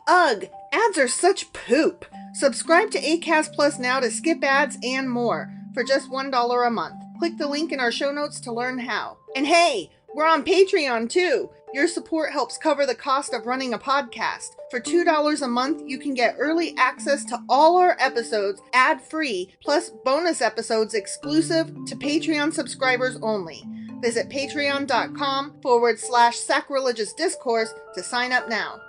Ugh, ads are such poop. Subscribe to Acast Plus now to skip ads and more for just $1 a month. Click the link in our show notes to learn how. And hey, we're on Patreon too. Your support helps cover the cost of running a podcast. For $2 a month, you can get early access to all our episodes ad-free, plus bonus episodes exclusive to Patreon subscribers only. Visit patreon.com/sacrilegious discourse to sign up now.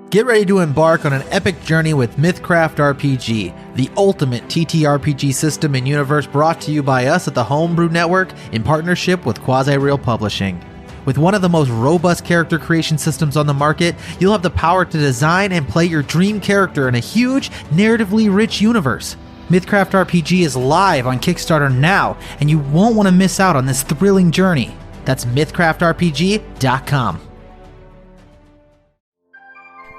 Get ready to embark on an epic journey with Mythcraft RPG, the ultimate TTRPG system and universe brought to you by us at the Homebrew Network in partnership with Quasi-Real Publishing. With one of the most robust character creation systems on the market, you'll have the power to design and play your dream character in a huge, narratively rich universe. Mythcraft RPG is live on Kickstarter now, and you won't want to miss out on this thrilling journey. That's mythcraftrpg.com.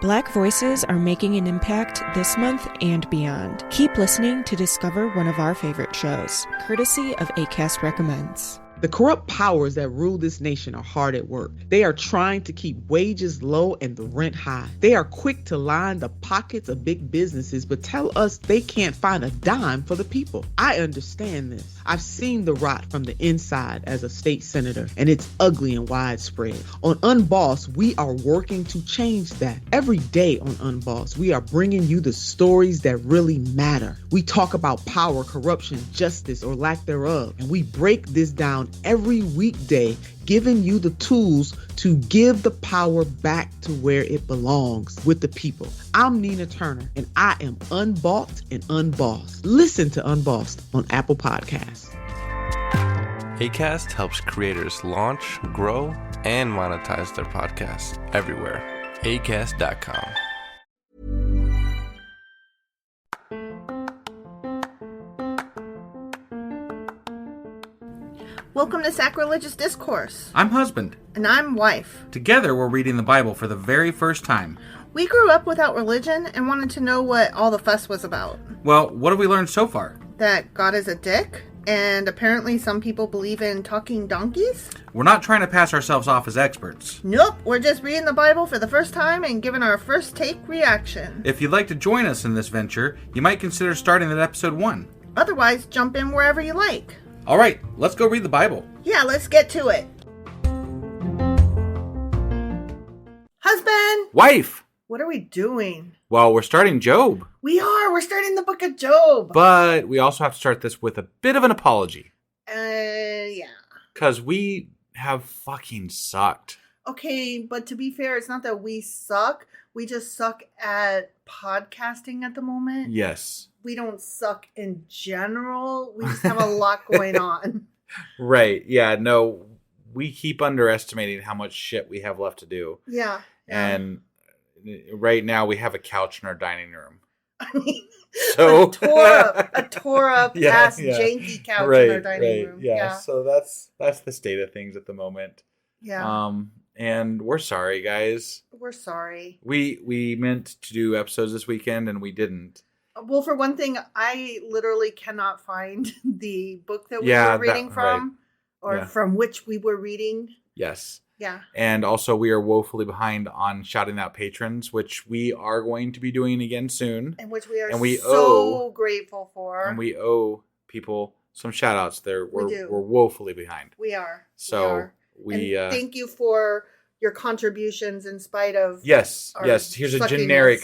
Black voices are making an impact this month and beyond. Keep listening to discover one of our favorite shows, courtesy of Acast Recommends. The corrupt powers that rule this nation are hard at work. They are trying to keep wages low and the rent high. They are quick to line the pockets of big businesses, but tell us they can't find a dime for the people. I understand this. I've seen the rot from the inside as a state senator, and it's ugly and widespread. On Unbossed, we are working to change that. Every day on Unbossed, we are bringing you the stories that really matter. We talk about power, corruption, justice, or lack thereof, and we break this down every weekday, giving you the tools to give the power back to where it belongs, with the people. I'm Nina Turner, and I am unbought and unbossed. Listen to Unbossed on Apple Podcasts. Acast helps creators launch, grow, and monetize their podcasts everywhere. Acast.com. Welcome to Sacrilegious Discourse. I'm husband. And I'm wife. Together, we're reading the Bible for the very first time. We grew up without religion and wanted to know what all the fuss was about. Well, what have we learned so far? That God is a dick, and apparently some people believe in talking donkeys? We're not trying to pass ourselves off as experts. Nope, we're just reading the Bible for the first time and giving our first take reaction. If you'd like to join us in this venture, you might consider starting at episode 1. Otherwise, jump in wherever you like. All right, let's go read the Bible. Yeah, let's get to it. Husband! Wife! What are we doing? Well, we're starting Job. We are! We're starting the book of Job! But we also have to start this with a bit of an apology. Yeah. Because we have fucking sucked. Okay, but to be fair, it's not that we suck. We just suck at podcasting at the moment. Yes. We don't suck in general. We just have a lot going on. Right. Yeah, no, we keep underestimating how much shit we have left to do. Yeah. And right now we have a couch in our dining room. I mean, so a tore up ass janky couch in our dining room. Yeah. So that's the state of things at the moment. Yeah. And we're sorry, guys. We're sorry. We meant to do episodes this weekend and we didn't. Well, for one thing, I literally cannot find the book that we were reading from, or from which we were reading. Yes. Yeah. And also, we are woefully behind on shouting out patrons, which we are going to be doing again soon. And which we are so grateful for. And we owe people some shout outs there. We're woefully behind. We are. So and thank you for your contributions in spite of Yes. Here's a generic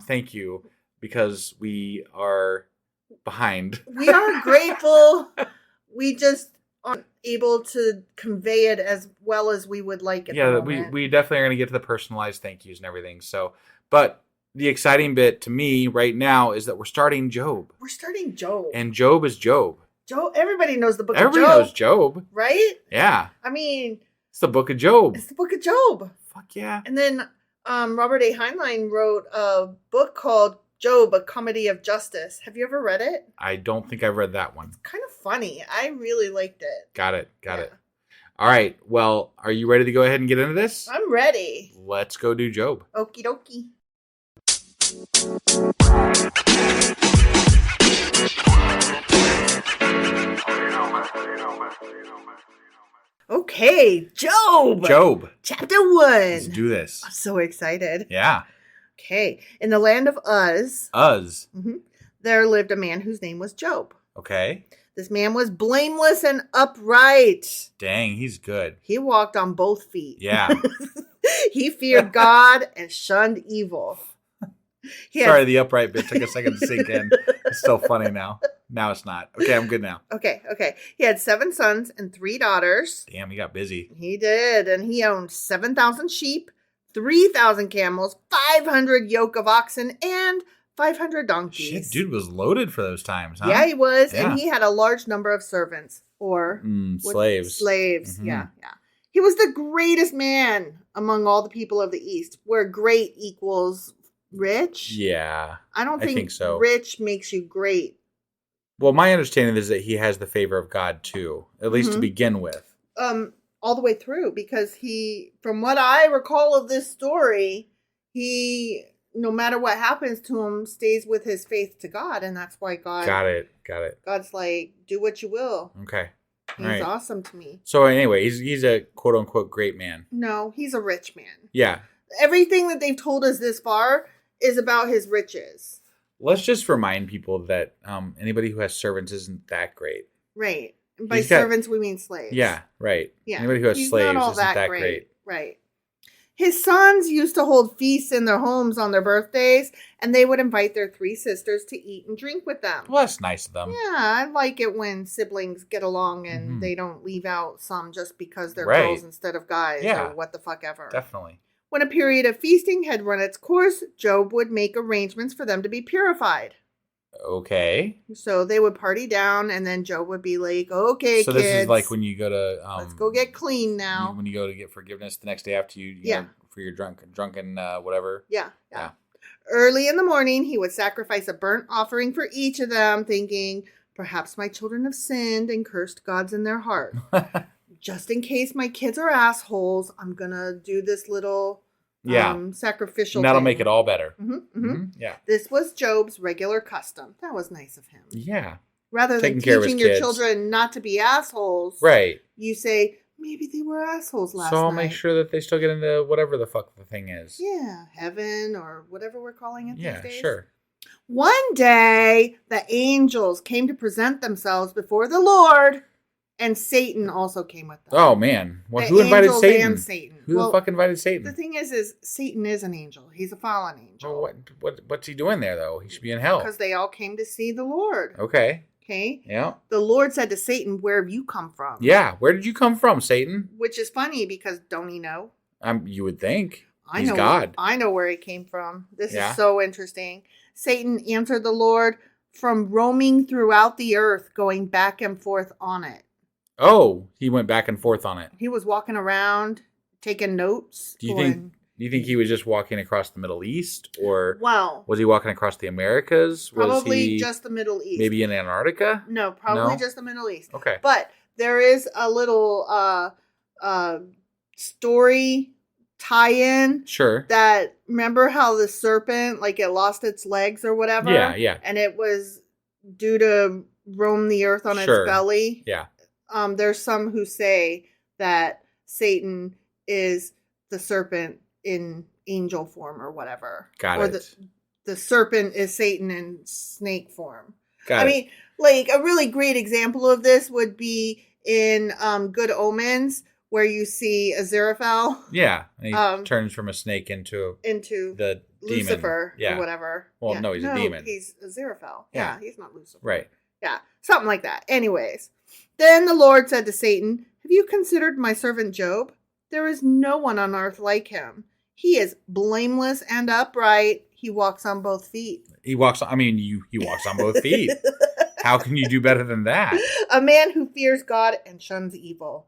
thank you. Because we are behind. We are grateful. We just aren't able to convey it as well as we would like it. Yeah, we definitely are going to get to the personalized thank yous and everything. So, but the exciting bit to me right now is that we're starting Job. We're starting Job. And Job is Job. Everybody knows the book of Job. Everybody knows Job. Right? Yeah. I mean, it's the book of Job. It's the book of Job. Fuck yeah. And then Robert A. Heinlein wrote a book called Job, A Comedy of Justice. Have you ever read it? I don't think I've read that one. It's kind of funny. I really liked it. Got it. All right. Well, are you ready to go ahead and get into this? I'm ready. Let's go do Job. Okie dokie. Okay, Job. Chapter 1. Let's do this. I'm so excited. Yeah. Okay. In the land of Uz, Mhm. there lived a man whose name was Job. Okay. This man was blameless and upright. Dang, he's good. He walked on both feet. Yeah. He feared God and shunned evil. Sorry, the upright bit took a second to sink in. It's still funny now. Now it's not. Okay, I'm good now. Okay. He had 7 sons and 3 daughters. Damn, he got busy. He did, and he owned 7,000 sheep, 3,000 camels, 500 yoke of oxen, and 500 donkeys. Shit, dude was loaded for those times, huh? Yeah, he was, Yeah. and he had a large number of servants, or slaves. Slaves, Mhm. yeah. He was the greatest man among all the people of the East, where great equals rich. Yeah. I don't think so. Rich makes you great. Well, my understanding is that he has the favor of God too, at least to begin with. All the way through, because he, from what I recall of this story, he, no matter what happens to him, stays with his faith to God, and that's why God. Got it. God's like, do what you will. Okay. He's awesome to me. So anyway, he's a quote unquote great man. No, he's a rich man. Yeah. Everything that they've told us this far is about his riches. Let's just remind people that anybody who has servants isn't that great. Right. And by servants, we mean slaves. Yeah, right. Yeah. Anybody who has He's slaves not all isn't that great. Right. His sons used to hold feasts in their homes on their birthdays, and they would invite their 3 sisters to eat and drink with them. Well, that's nice of them. Yeah, I like it when siblings get along and they don't leave out some just because they're girls instead of guys or what the fuck ever. Definitely. When a period of feasting had run its course, Job would make arrangements for them to be purified. Okay. So they would party down, and then Job would be like, okay, so kids. This is like when you go to... let's go get clean now. When you go to get forgiveness the next day after you know, for your drunken whatever. Yeah. Early in the morning, he would sacrifice a burnt offering for each of them, thinking, perhaps my children have sinned and cursed gods in their heart. Just in case my kids are assholes, I'm going to do this little sacrificial That'll thing. make it all better. Yeah. This was Job's regular custom. That was nice of him. Yeah. Rather than teaching your children not to be assholes, right? You say, maybe they were assholes last night. So I'll make sure that they still get into whatever the fuck the thing is. Yeah, heaven or whatever we're calling it these days. Yeah, sure. One day, the angels came to present themselves before the Lord, and Satan also came with them. Oh, man. Well, who invited Satan? And Satan. Who the fuck invited Satan? The thing is Satan is an angel. He's a fallen angel. Well, what's he doing there, though? He should be in hell. Because they all came to see the Lord. Okay. Yeah. The Lord said to Satan, where have you come from? Yeah. Where did you come from, Satan? Which is funny because don't he know? You would think. He's God. I know where he came from. This is so interesting. Satan answered the Lord, from roaming throughout the earth, going back and forth on it. Oh, he went back and forth on it. He was walking around, taking notes. Do you think he was just walking across the Middle East, or wow, was he walking across the Americas? Probably just the Middle East. Maybe in Antarctica? No, probably just the Middle East. Okay, but there is a little story tie-in. Sure. That remember how the serpent, like it lost its legs or whatever? Yeah. And it was due to roam the earth on its belly. Yeah. There's some who say that Satan is the serpent in angel form or whatever. Got it. The serpent is Satan in snake form. Got it. I mean, like a really great example of this would be in Good Omens, where you see Aziraphale. Yeah, and he turns from a snake into the Lucifer demon. or whatever. Well, no, he's a demon. He's Aziraphale. Yeah, he's not Lucifer. Right. Yeah, something like that. Anyways, then the Lord said to Satan, have you considered my servant Job? There is no one on earth like him. He is blameless and upright. He walks on both feet. He walks on both feet. How can you do better than that? A man who fears God and shuns evil.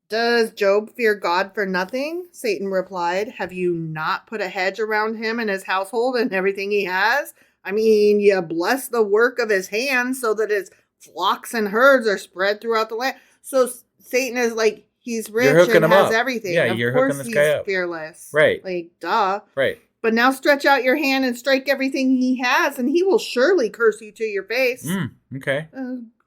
Does Job fear God for nothing? Satan replied. Have you not put a hedge around him and his household and everything he has? I mean, you bless the work of his hands so that his flocks and herds are spread throughout the land. So Satan is like, he's rich and has everything. Yeah, you're hooking this guy up. Fearless. Right. Like, duh. Right. But now stretch out your hand and strike everything he has, and he will surely curse you to your face. Okay.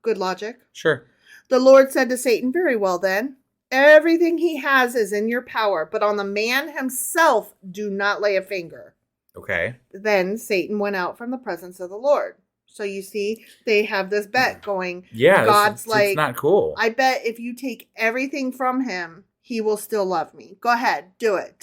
Good logic. Sure. The Lord said to Satan, very well then. Everything he has is in your power, but on the man himself do not lay a finger. Okay. Then Satan went out from the presence of the Lord. So you see, they have this bet going. Yeah, God's it's not cool. I bet if you take everything from him, he will still love me. Go ahead, do it.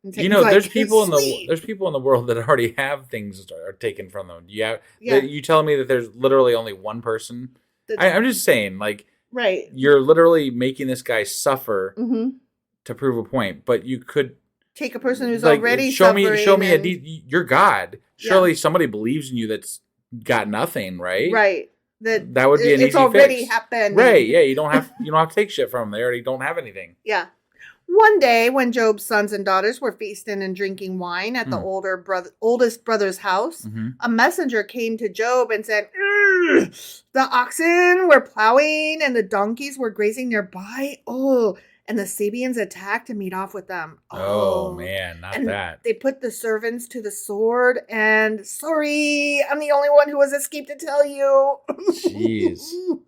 And You know, Satan's there's like, people "Sweet." there's people in the world that already have things that are taken from them. Yeah. Yeah. You telling me that there's literally only one person? I'm just saying, like, Right. you're literally making this guy suffer Mm-hmm. to prove a point, but you could Take a person who's like already show me suffering you're God. Yeah. Surely somebody believes in you that's got nothing, right? Right. That would be an it's easy already fix. happened. Right? Yeah. You don't have to take shit from them. They already don't have anything. Yeah. One day, when Job's sons and daughters were feasting and drinking wine at the oldest brother's house, a messenger came to Job and said, "The oxen were plowing and the donkeys were grazing nearby. Oh, and the Sabians attacked and made off with them. Oh man, not and that. They put the servants to the sword, and sorry, I'm the only one who has escaped to tell you." Jeez,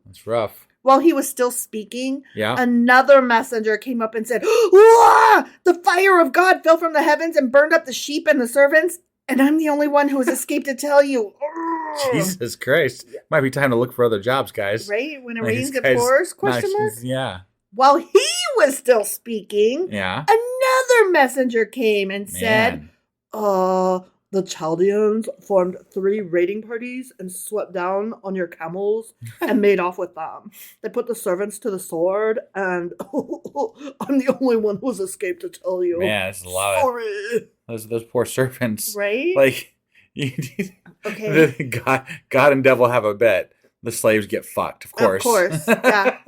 that's rough. While he was still speaking, Yeah. another messenger came up and said, "Wah! The fire of God fell from the heavens and burned up the sheep and the servants, and I'm the only one who has escaped to tell you." Jesus Christ. Might be time to look for other jobs, guys. Right? When it Like, rains, these it guys- pours? Question mark? Yeah. While he was still speaking, Yeah. another messenger came and said, Man. the Chaldeans formed 3 raiding parties and swept down on your camels and made off with them. They put the servants to the sword, and I'm the only one who's escaped to tell you. Man, it's a lot Sorry. of those poor servants. Right? Like, Okay. God and devil have a bet. The slaves get fucked, of course. Of course, yeah.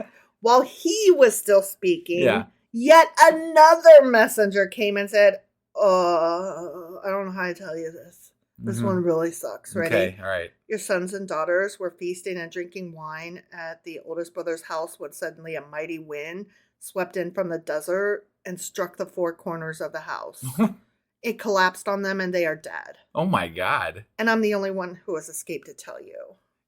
While he was still speaking, Yeah. yet another messenger came and said, I don't know how to tell you this. This one really sucks. Ready? Okay, all right. Your sons and daughters were feasting and drinking wine at the oldest brother's house when suddenly a mighty wind swept in from the desert and struck the 4 corners of the house. It collapsed on them and they are dead. Oh my God. And I'm the only one who has escaped to tell you.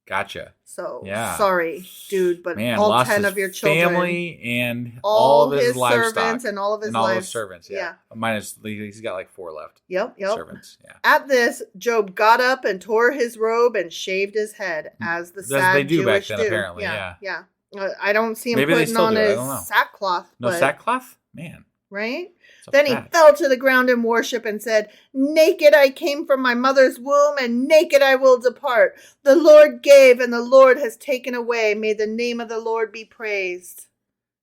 Gotcha. So, Yeah. sorry, dude, but Man, all lost 10 his of your children, family and all of his livestock. servants and all of his and all lives. his servants, yeah. Minus, he's got like 4 left. Yep. Servants, yeah. At this, Job got up and tore his robe and shaved his head, as the sad they do Jewish back then, apparently, yeah. I don't see him Maybe they putting still on do, I his don't know. sackcloth. No but, sackcloth? Man. right? it's a Then he fact. fell to the ground in worship and said, "Naked I came from my mother's womb, and naked I will depart. The Lord gave, and the Lord has taken away. May the name of the Lord be praised."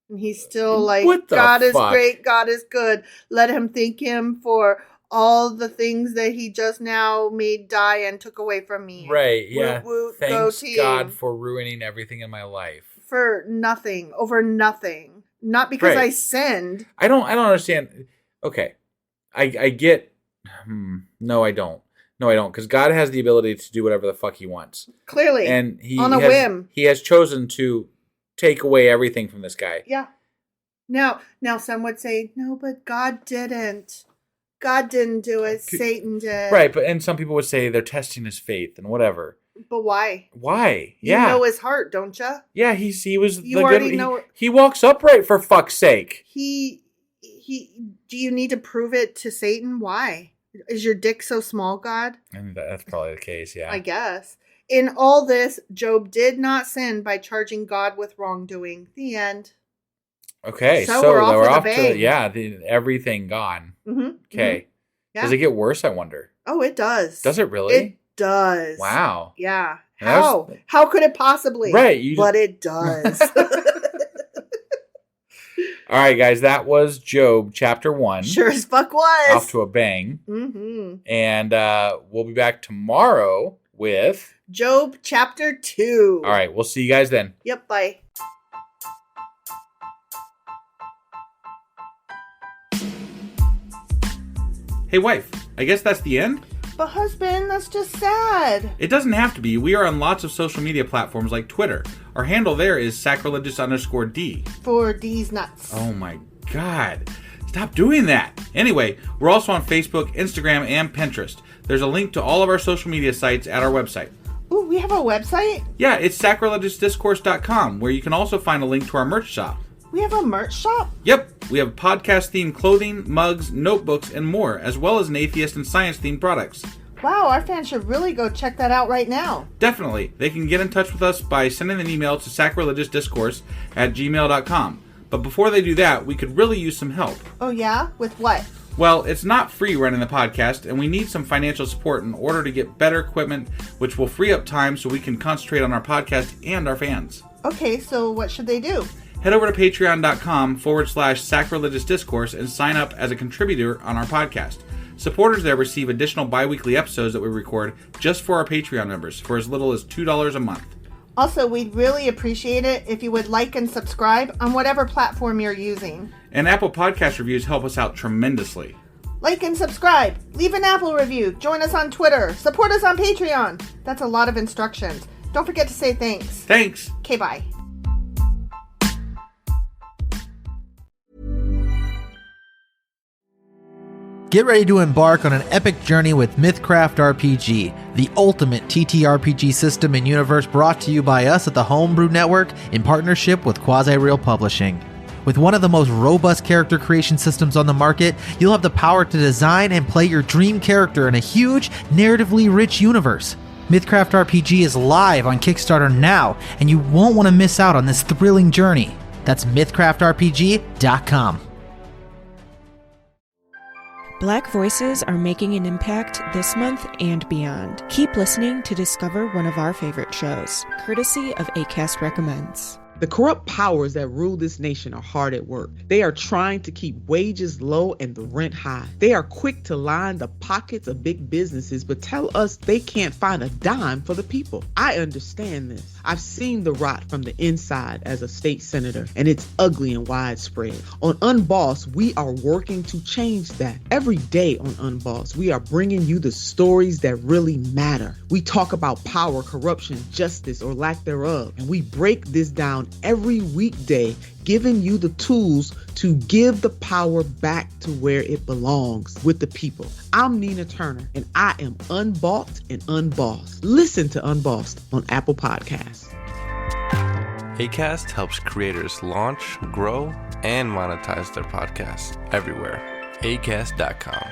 And he's still like, What the God is fuck? great, God is good. Let him thank him for all the things that he just now made die and took away from me. Right, yeah. Woot, woot, go Thanks team. God for ruining everything in my life. For nothing, over nothing. Not because Right. I sinned. I don't understand. Okay. I get no, I don't. No, I don't. Because God has the ability to do whatever the fuck he wants. Clearly. And he on a has, whim. He has chosen to take away everything from this guy. Yeah. Now some would say, no, but God didn't. God didn't do it. Satan did. Right, and some people would say they're testing his faith and whatever. But why? Why? You Yeah. know his heart, don't you? Yeah, he was You the already good. know- He walks upright, for fuck's sake. He. Do you need to prove it to Satan? Why? Is your dick so small, God? And that's probably the case, yeah. I guess. In all this, Job did not sin by charging God with wrongdoing. The end. Okay, So so we're off we're with a off bang. to everything gone. Mm-hmm. Okay. Yeah. Does it get worse, I wonder? Oh, it does. Does it really? It does. Wow. Yeah. And that How? was- How could it possibly? Right, But it does. All right, guys, that was Job chapter 1. Sure as fuck was. Off to a bang. Mm-hmm. And we'll be back tomorrow with... Job chapter 2. All right, we'll see you guys then. Yep, bye. Hey, wife, I guess that's the end? But husband, that's just sad. It doesn't have to be. We are on lots of social media platforms like Twitter. Our handle there is sacrilegious_D. For D's nuts. Oh my God. Stop doing that. Anyway, we're also on Facebook, Instagram, and Pinterest. There's a link to all of our social media sites at our website. Ooh, we have a website? Yeah, it's sacrilegiousdiscourse.com, where you can also find a link to our merch shop. We have a merch shop? Yep, we have podcast-themed clothing, mugs, notebooks, and more, as well as an atheist and science-themed products. Wow, our fans should really go check that out right now. Definitely. They can get in touch with us by sending an email to sacrilegiousdiscourse@gmail.com. But before they do that, we could really use some help. Oh yeah? With what? Well, it's not free running the podcast, and we need some financial support in order to get better equipment, which will free up time so we can concentrate on our podcast and our fans. Okay, so what should they do? Head over to patreon.com/sacrilegiousdiscourse and sign up as a contributor on our podcast. Supporters there receive additional bi-weekly episodes that we record just for our Patreon members for as little as $2 a month. Also, we'd really appreciate it if you would like and subscribe on whatever platform you're using. And Apple Podcast reviews help us out tremendously. Like and subscribe, leave an Apple review, join us on Twitter, support us on Patreon. That's a lot of instructions. Don't forget to say thanks. Thanks! Okay, bye. Get ready to embark on an epic journey with Mythcraft RPG, the ultimate TTRPG system and universe brought to you by us at the Homebrew Network in partnership with Quasi Real Publishing. With one of the most robust character creation systems on the market, you'll have the power to design and play your dream character in a huge, narratively rich universe. Mythcraft RPG is live on Kickstarter now, and you won't want to miss out on this thrilling journey. That's mythcraftrpg.com. Black voices are making an impact this month and beyond. Keep listening to discover one of our favorite shows, courtesy of Acast Recommends. The corrupt powers that rule this nation are hard at work. They are trying to keep wages low and the rent high. They are quick to line the pockets of big businesses, but tell us they can't find a dime for the people. I understand this. I've seen the rot from the inside as a state senator, and it's ugly and widespread. On Unbossed, we are working to change that. Every day on Unbossed, we are bringing you the stories that really matter. We talk about power, corruption, justice, or lack thereof, and we break this down every weekday, giving you the tools to give the power back to where it belongs, with the people. I'm Nina Turner, and I am unbought and unbossed. Listen to Unbossed on Apple Podcasts. Acast helps creators launch, grow, and monetize their podcasts everywhere. Acast.com.